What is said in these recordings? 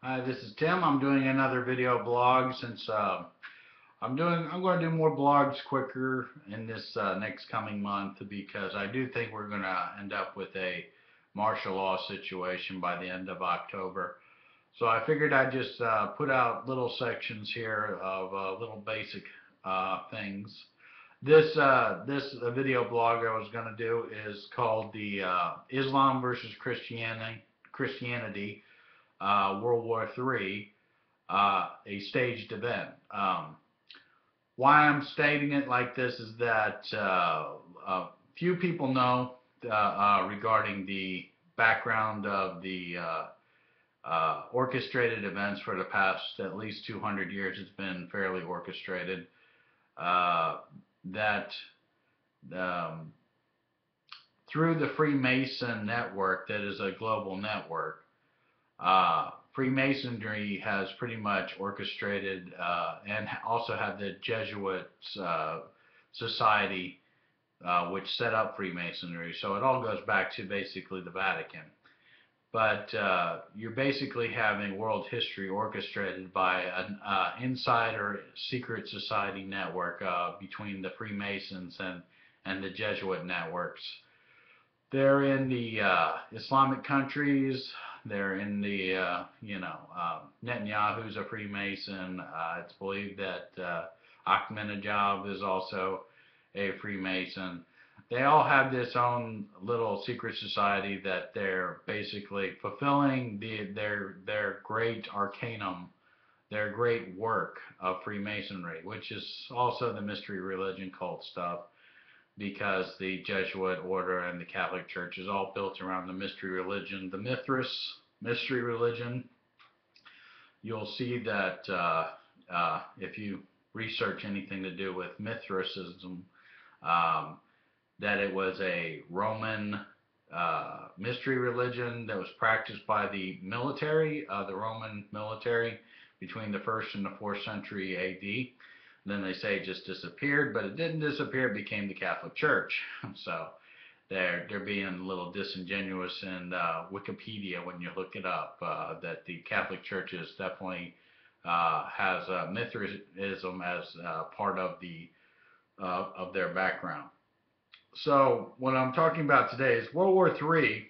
Hi, this is Tim. I'm doing another video blog since I'm going to do more blogs quicker in this next coming month because I do think we're going to end up with a martial law situation by the end of October. So I figured I'd just put out little sections here of little basic things. This video blog I was going to do is called the Islam versus Christianity, World War III, a staged event. Why I'm stating it like this is that few people know regarding the background of the orchestrated events for the past at least 200 years. It's been fairly orchestrated. That through the Freemason network, that is a global network, Freemasonry has pretty much orchestrated and also had the Jesuit society which set up Freemasonry. So it all goes back to basically the Vatican. But you're basically having world history orchestrated by an insider secret society network between the Freemasons and the Jesuit networks. They're in the Islamic countries. They're in the, Netanyahu's a Freemason. It's believed that Ahmadinejad is also a Freemason. They all have this own little secret society that they're basically fulfilling their great arcanum, their great work of Freemasonry, which is also the mystery religion cult stuff, because the Jesuit order and the Catholic Church is all built around the mystery religion, the Mithras mystery religion. You'll see that if you research anything to do with Mithraism, that it was a Roman mystery religion that was practiced by the military, the Roman military, between the 1st and the 4th century A.D. Then they say it just disappeared, but it didn't disappear. It became the Catholic Church. So they're being a little disingenuous in Wikipedia when you look it up. That the Catholic Church is definitely has Mithraism as part of their background. So what I'm talking about today is World War III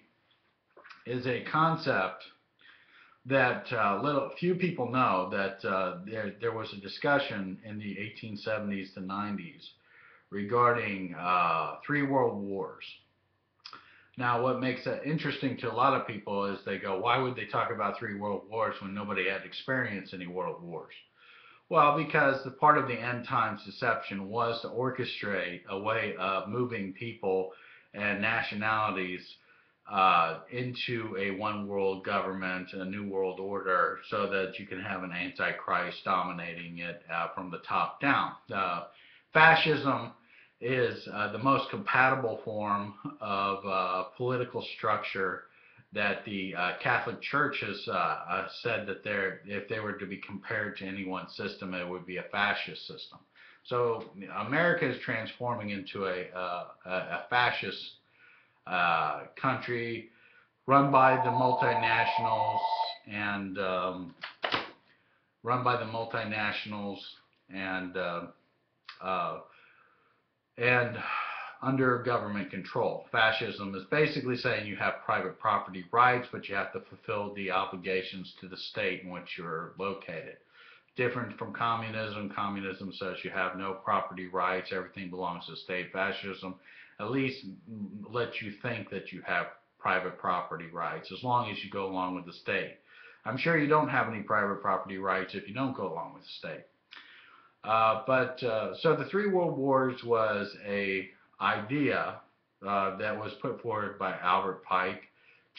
is a concept that few people know, that there was a discussion in the 1870s to 90s regarding 3 world wars. Now, what makes that interesting to a lot of people is they go, why would they talk about 3 world wars when nobody had experienced any world wars? Well, because the part of the end times deception was to orchestrate a way of moving people and nationalities into a one world government, a new world order, so that you can have an Antichrist dominating it from the top down. Fascism is the most compatible form of political structure that the Catholic Church has said that if they were to be compared to any one system, it would be a fascist system. So America is transforming into a fascist country run by the multinationals and under government control. Fascism is basically saying you have private property rights, but you have to fulfill the obligations to the state in which you're located. Different from communism. Communism says you have no property rights, everything belongs to the state. Fascism at least lets you think that you have private property rights as long as you go along with the state. I'm sure you don't have any private property rights if you don't go along with the state. So the 3 world wars was a idea that was put forward by Albert Pike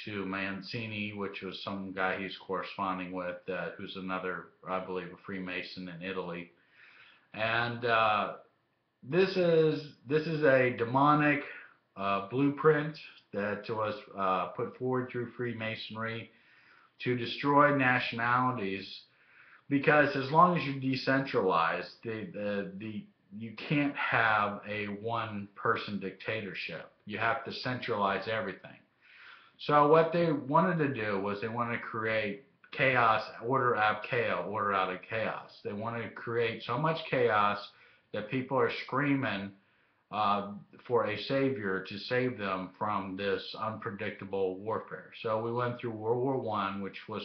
to Mancini, which was some guy he's corresponding with, who's another, I believe, a Freemason in Italy. And this is a demonic blueprint that was put forward through Freemasonry to destroy nationalities, because as long as you decentralize, you can't have a one-person dictatorship. You have to centralize everything. So what they wanted to do was they wanted to create chaos, order out of chaos, order out of chaos. They wanted to create so much chaos that people are screaming for a savior to save them from this unpredictable warfare. So we went through World War I, which was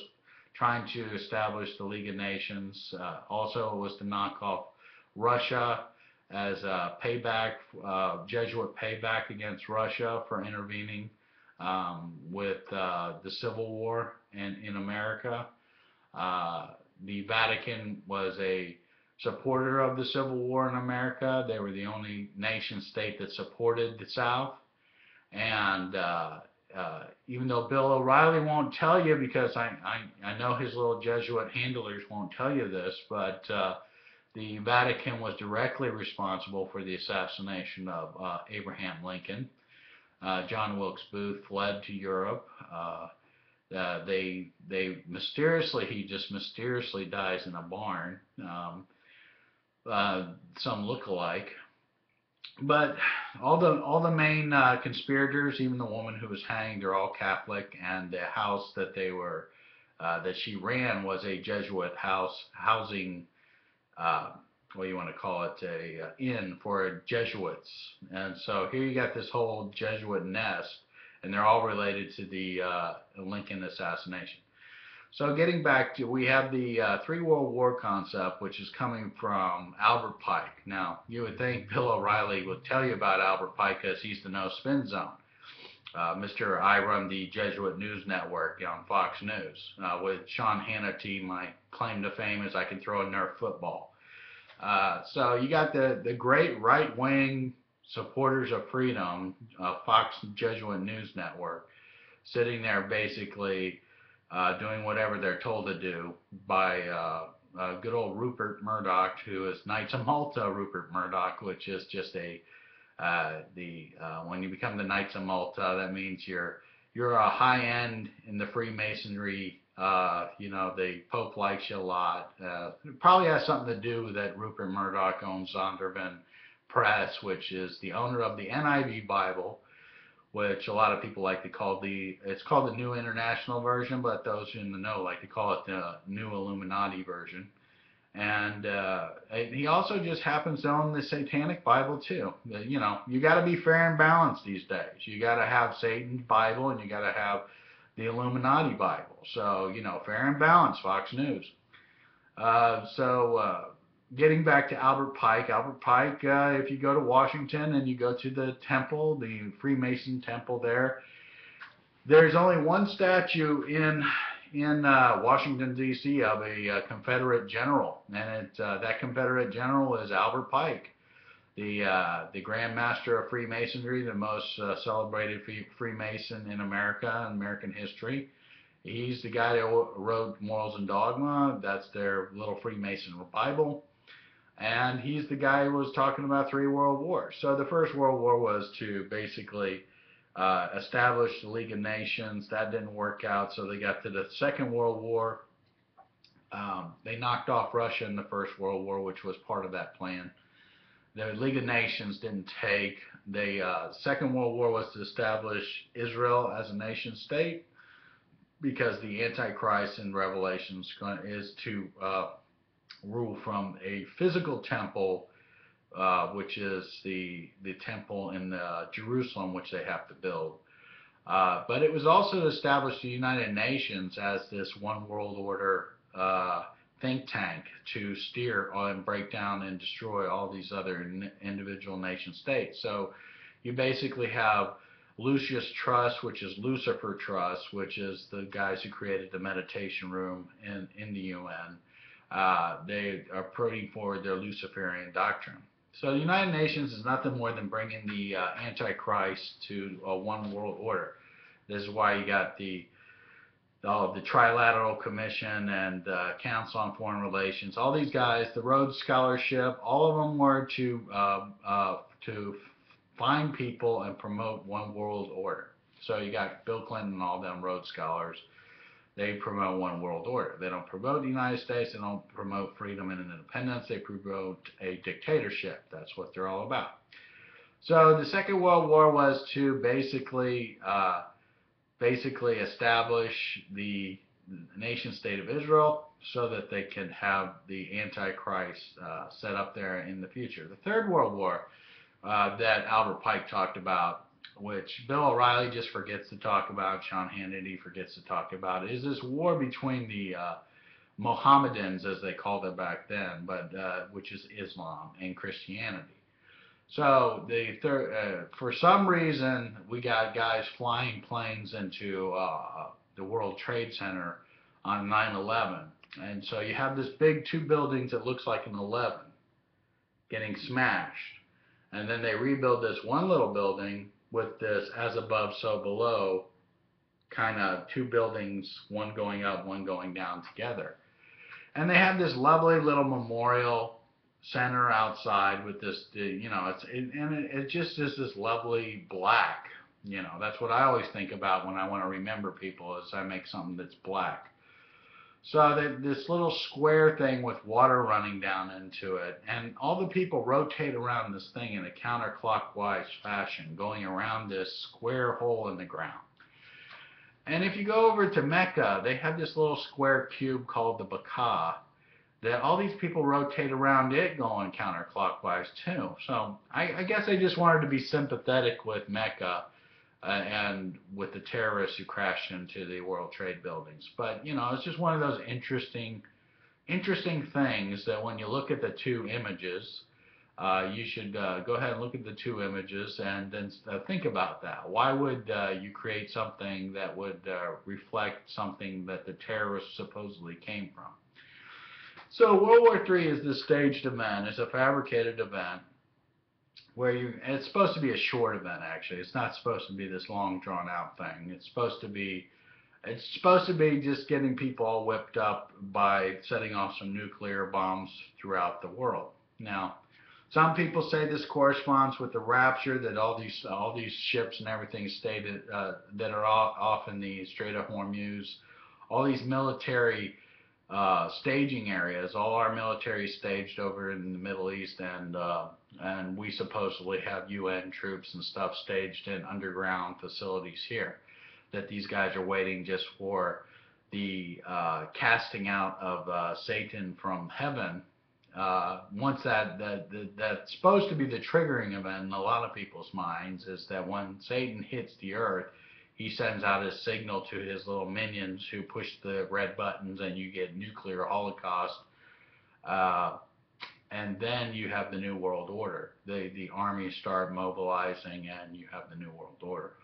trying to establish the League of Nations. Also, it was to knock off Russia as a payback, Jesuit payback against Russia for intervening with the Civil War in America. The Vatican was a supporter of the Civil War in America. They were the only nation state that supported the South. And even though Bill O'Reilly won't tell you, because I know his little Jesuit handlers won't tell you this, but the Vatican was directly responsible for the assassination of Abraham Lincoln. John Wilkes Booth fled to Europe. He just mysteriously dies in a barn. Some look-alike. But all the main conspirators, even the woman who was hanged, are all Catholic, and the house that that she ran was a Jesuit housing, what do you want to call it, a inn for Jesuits. And so here you got this whole Jesuit nest, and they're all related to the Lincoln assassination. So getting back to, we have the Three World War concept, which is coming from Albert Pike. Now, you would think Bill O'Reilly would tell you about Albert Pike because he's the no spin zone. Mr. I run the Jesuit News Network on Fox News. With Sean Hannity, my claim to fame is I can throw a Nerf football. So you got the great right-wing supporters of freedom, Fox Jesuit News Network, sitting there basically doing whatever they're told to do by good old Rupert Murdoch, who is Knights of Malta Rupert Murdoch, which is just when you become the Knights of Malta, that means you're a high end in the Freemasonry. The Pope likes you a lot. It probably has something to do that Rupert Murdoch owns Zondervan Press, which is the owner of the NIV Bible, which a lot of people like to call it's called the New International Version, but those in the know like to call it the New Illuminati Version. And he also just happens to own the Satanic Bible too. You got to be fair and balanced these days. You got to have Satan's Bible and you got to have the Illuminati Bible. So, fair and balanced, Fox News. Getting back to Albert Pike, if you go to Washington and you go to the temple, the Freemason temple there's only one statue in Washington, D.C. of a Confederate general, and that Confederate general is Albert Pike, the Grand Master of Freemasonry, the most celebrated Freemason in America and American history. He's the guy that wrote Morals and Dogma. That's their little Freemason Bible. And he's the guy who was talking about 3 world wars. So the First World War was to basically establish the League of Nations. That didn't work out, so they got to the Second World War. They knocked off Russia in the First World War, which was part of that plan. The League of Nations didn't take. The Second World War was to establish Israel as a nation state, because the Antichrist in Revelations is to rule from a physical temple, which is the temple in Jerusalem, which they have to build. But it was also to establish the United Nations as this one world order think tank to steer and break down and destroy all these other individual nation states. So you basically have Lucius Trust, which is Lucifer Trust, which is the guys who created the meditation room in the UN. They are putting forward their Luciferian doctrine. So the United Nations is nothing more than bringing the Antichrist to a one world order. This is why you got the Trilateral Commission and Council on Foreign Relations. All these guys, the Rhodes Scholarship, all of them were to find people and promote one world order. So you got Bill Clinton and all them Rhodes Scholars. They promote one world order. They don't promote the United States. They don't promote freedom and independence. They promote a dictatorship. That's what they're all about. So the Second World War was to basically establish the nation state of Israel so that they can have the Antichrist set up there in the future. The Third World War that Albert Pike talked about, which Bill O'Reilly just forgets to talk about, Sean Hannity forgets to talk about, is this war between the Mohammedans, as they called it back then, but which is Islam, and Christianity. So for some reason, we got guys flying planes into the World Trade Center on 9/11, and so you have this big two buildings that looks like an 11 getting smashed, and then they rebuild this one little building with this as above, so below, kind of two buildings, one going up, one going down together. And they have this lovely little memorial center outside with this, it just is this lovely black. That's what I always think about when I want to remember people, is I make something that's black. So this little square thing with water running down into it, and all the people rotate around this thing in a counterclockwise fashion, going around this square hole in the ground. And if you go over to Mecca, they have this little square cube called the Baqarah, that all these people rotate around it going counterclockwise too. So I guess I just wanted to be sympathetic with Mecca and with the terrorists who crashed into the World Trade buildings. But, it's just one of those interesting things that when you look at the two images, you should go ahead and look at the two images and then think about that. Why would you create something that would reflect something that the terrorists supposedly came from? So World War III is this staged event. It's a fabricated event where it's supposed to be a short event, actually. It's not supposed to be this long, drawn-out thing. It's supposed to be just getting people all whipped up by setting off some nuclear bombs throughout the world. Now, some people say this corresponds with the rapture, that all these ships and everything stayed that are off in the Strait of Hormuz, all these military staging areas, all our military staged over in the Middle East, and we supposedly have UN troops and stuff staged in underground facilities here, that these guys are waiting just for the casting out of Satan from heaven. Once that's supposed to be the triggering event in a lot of people's minds, is that when Satan hits the earth, he sends out his signal to his little minions who push the red buttons, and you get nuclear holocaust. And then you have the New World Order. The armies start mobilizing, and you have the New World Order,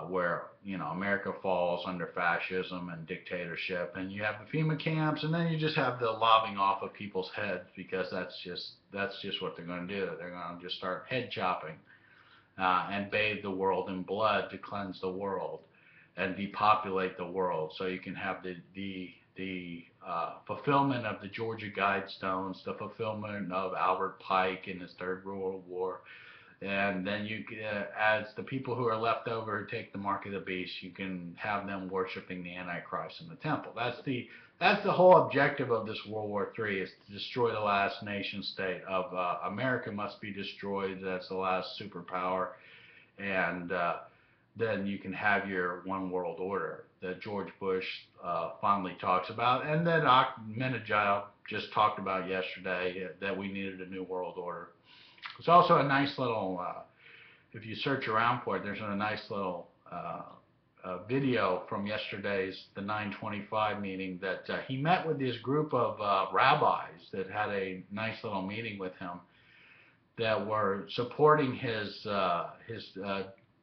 where America falls under fascism and dictatorship, and you have the FEMA camps, and then you just have the lobbing off of people's heads, because that's just what they're going to do. They're going to just start head chopping. And bathe the world in blood to cleanse the world and depopulate the world, so you can have the fulfillment of the Georgia Guidestones, the fulfillment of Albert Pike in his Third World War, and then you as the people who are left over who take the mark of the beast, you can have them worshiping the Antichrist in the temple. That's the whole objective of this World War III, is to destroy the last nation state of America. Must be destroyed. That's the last superpower, and then you can have your one world order that George Bush fondly talks about, and that Ahmadinejad just talked about yesterday, that we needed a new world order. It's also a nice little, if you search around for it, there's a nice little video from yesterday's the 925 meeting, that he met with this group of rabbis that had a nice little meeting with him, that were supporting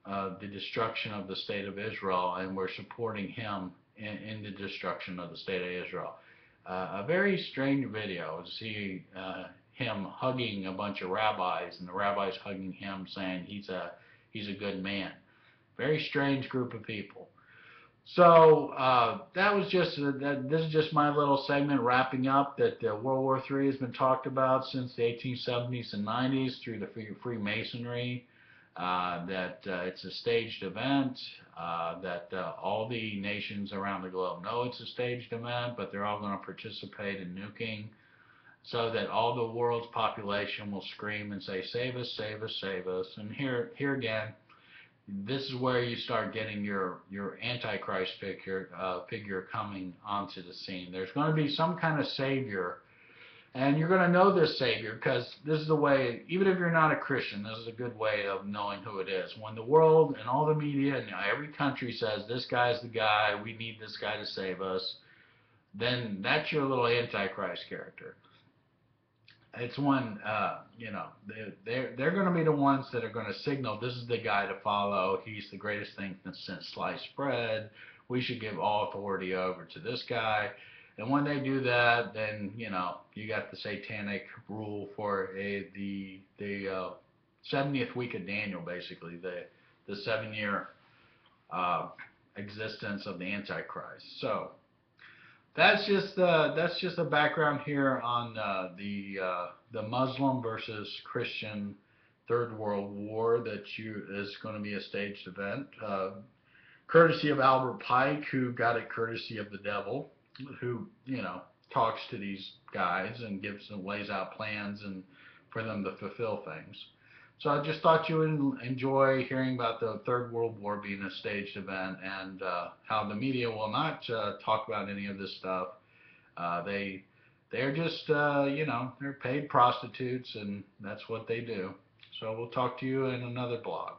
the destruction of the state of Israel, and were supporting him in the destruction of the state of Israel. A very strange video to see him hugging a bunch of rabbis, and the rabbis hugging him, saying he's a good man. Very strange group of people. So that was just this is just my little segment wrapping up that World War III has been talked about since the 1870s and 90s through the Freemasonry. That it's a staged event. That all the nations around the globe know it's a staged event, but they're all going to participate in nuking, so that all the world's population will scream and say, "Save us, save us, save us." And here again, this is where you start getting your Antichrist figure coming onto the scene. There's going to be some kind of savior, and you're going to know this savior because this is the way. Even if you're not a Christian, this is a good way of knowing who it is. When the world and all the media and every country says this guy's the guy, we need this guy to save us, then that's your little Antichrist character. It's when they're going to be the ones that are going to signal this is the guy to follow. He's the greatest thing since sliced bread. We should give all authority over to this guy. And when they do that, then you got the satanic rule for the 70th week of Daniel, basically the 7-year existence of the Antichrist. So that's just a background here on the Muslim versus Christian Third World War that is going to be a staged event, courtesy of Albert Pike, who got it courtesy of the devil, who talks to these guys and lays out plans and for them to fulfill things. So I just thought you would enjoy hearing about the Third World War being a staged event, and how the media will not talk about any of this stuff. They're just they're paid prostitutes, and that's what they do. So we'll talk to you in another blog.